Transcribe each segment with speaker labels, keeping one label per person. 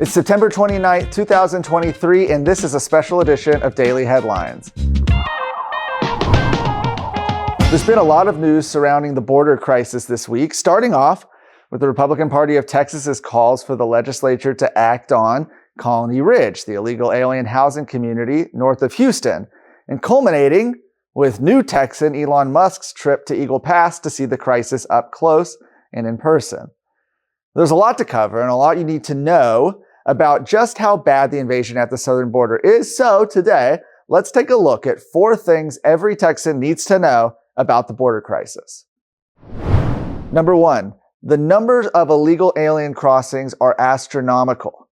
Speaker 1: It's September 29th, 2023, and this is a special edition of Daily Headlines. There's been a lot of news surrounding the border crisis this week, starting off with the Republican Party of Texas's calls for the legislature to act on Colony Ridge, the illegal alien housing community north of Houston, and culminating with new Texan Elon Musk's trip to Eagle Pass to see the crisis up close and in person. There's a lot to cover and a lot you need to know about just how bad the invasion at the southern border is. So today, let's take a look at 4 things every Texan needs to know about the border crisis. Number 1, the numbers of illegal alien crossings are astronomical.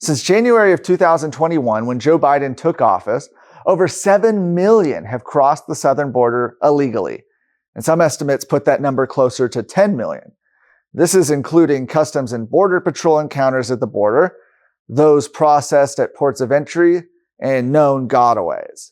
Speaker 1: Since January of 2021, when Joe Biden took office, over 7 million have crossed the southern border illegally, and some estimates put that number closer to 10 million. This is including Customs and Border Patrol encounters at the border, those processed at ports of entry, and known gotaways.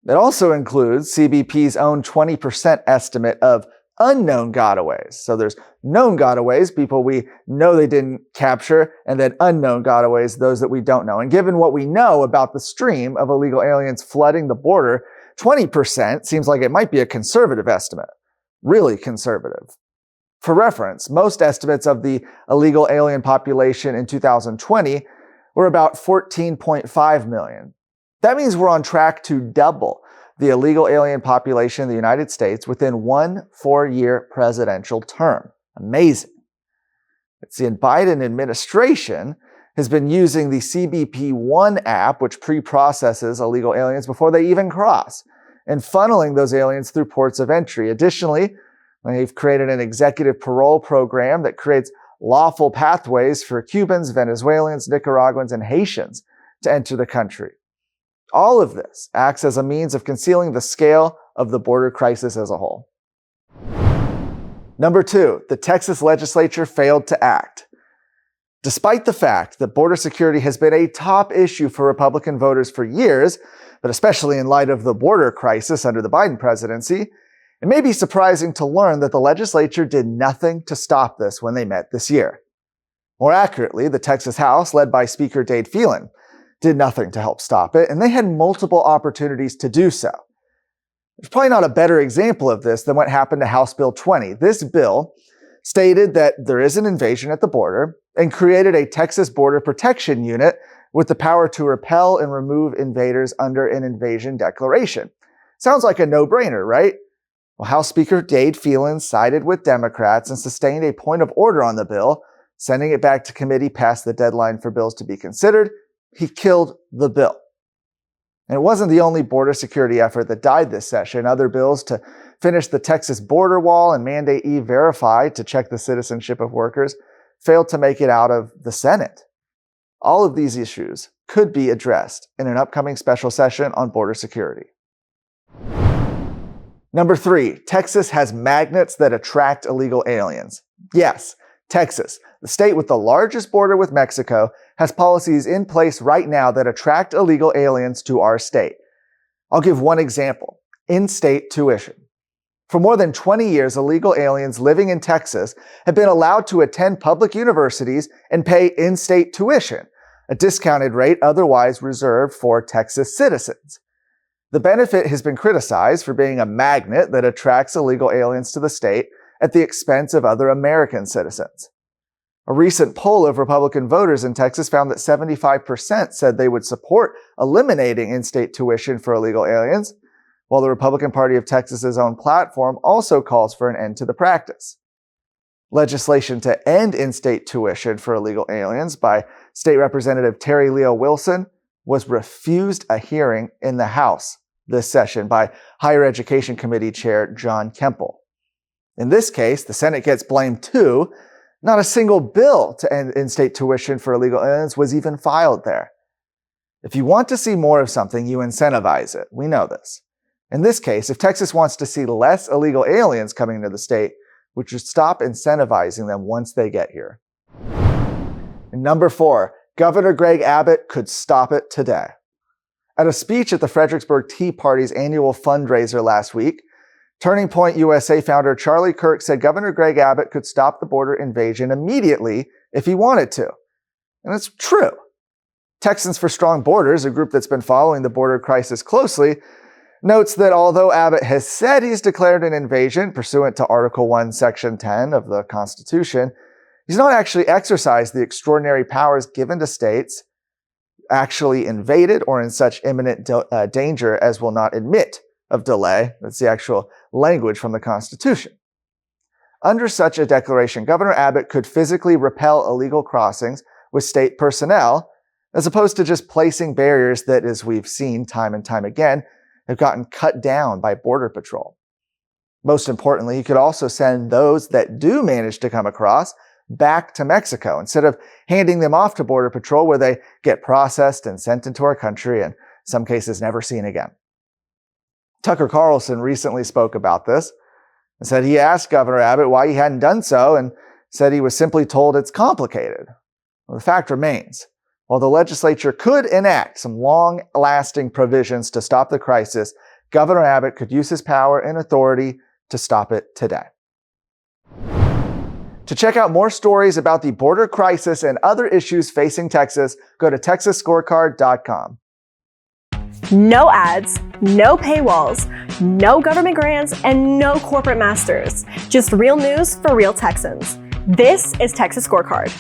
Speaker 1: It also includes CBP's own 20% estimate of unknown gotaways. So there's known gotaways, people we know they didn't capture, and then unknown gotaways, those that we don't know. And given what we know about the stream of illegal aliens flooding the border, 20% seems like it might be a conservative estimate. Really conservative. For reference, most estimates of the illegal alien population in 2020 were about 14.5 million. That means we're on track to double the illegal alien population in the United States within one 4-year presidential term. Amazing. It's the Biden administration has been using the CBP One app, which pre-processes illegal aliens before they even cross, and funneling those aliens through ports of entry. Additionally, they've created an executive parole program that creates lawful pathways for Cubans, Venezuelans, Nicaraguans, and Haitians to enter the country. All of this acts as a means of concealing the scale of the border crisis as a whole. Number 2, the Texas legislature failed to act. Despite the fact that border security has been a top issue for Republican voters for years, but especially in light of the border crisis under the Biden presidency, it may be surprising to learn that the legislature did nothing to stop this when they met this year. More accurately, the Texas House, led by Speaker Dade Phelan, did nothing to help stop it, and they had multiple opportunities to do so. There's probably not a better example of this than what happened to House Bill 20. This bill stated that there is an invasion at the border and created a Texas Border Protection Unit with the power to repel and remove invaders under an invasion declaration. Sounds like a no-brainer, right? Well, House Speaker Dade Phelan sided with Democrats and sustained a point of order on the bill, sending it back to committee past the deadline for bills to be considered. He killed the bill. And it wasn't the only border security effort that died this session. Other bills to finish the Texas border wall and mandate E-Verify to check the citizenship of workers failed to make it out of the Senate. All of these issues could be addressed in an upcoming special session on border security. Number 3, Texas has magnets that attract illegal aliens. Yes, Texas, the state with the largest border with Mexico, has policies in place right now that attract illegal aliens to our state. I'll give one example: in-state tuition. For more than 20 years, illegal aliens living in Texas have been allowed to attend public universities and pay in-state tuition, a discounted rate otherwise reserved for Texas citizens. The benefit has been criticized for being a magnet that attracts illegal aliens to the state at the expense of other American citizens. A recent poll of Republican voters in Texas found that 75% said they would support eliminating in-state tuition for illegal aliens, while the Republican Party of Texas's own platform also calls for an end to the practice. Legislation to end in-state tuition for illegal aliens by State Representative Terry Leo Wilson was refused a hearing in the House this session by Higher Education Committee Chair John Kempel. In this case, the Senate gets blamed too. Not a single bill to end in-state tuition for illegal aliens was even filed there. If you want to see more of something, you incentivize it. We know this. In this case, if Texas wants to see less illegal aliens coming into the state, we should stop incentivizing them once they get here. And number 4, Governor Greg Abbott could stop it today. At a speech at the Fredericksburg Tea Party's annual fundraiser last week, Turning Point USA founder Charlie Kirk said Governor Greg Abbott could stop the border invasion immediately if he wanted to. And it's true. Texans for Strong Borders, a group that's been following the border crisis closely, notes that although Abbott has said he's declared an invasion pursuant to Article 1, Section 10 of the Constitution, he's not actually exercised the extraordinary powers given to states actually invaded or in such imminent danger as will not admit of delay. That's the actual language from the Constitution. Under such a declaration, Governor Abbott could physically repel illegal crossings with state personnel, as opposed to just placing barriers that, as we've seen time and time again, have gotten cut down by Border Patrol. Most importantly, he could also send those that do manage to come across back to Mexico instead of handing them off to Border Patrol where they get processed and sent into our country and in some cases never seen again. Tucker Carlson recently spoke about this and said he asked Governor Abbott why he hadn't done so and said he was simply told it's complicated. Well, the fact remains, while the legislature could enact some long-lasting provisions to stop the crisis, Governor Abbott could use his power and authority to stop it today. To check out more stories about the border crisis and other issues facing Texas, go to texasscorecard.com.
Speaker 2: No ads, no paywalls, no government grants, and no corporate masters. Just real news for real Texans. This is Texas Scorecard.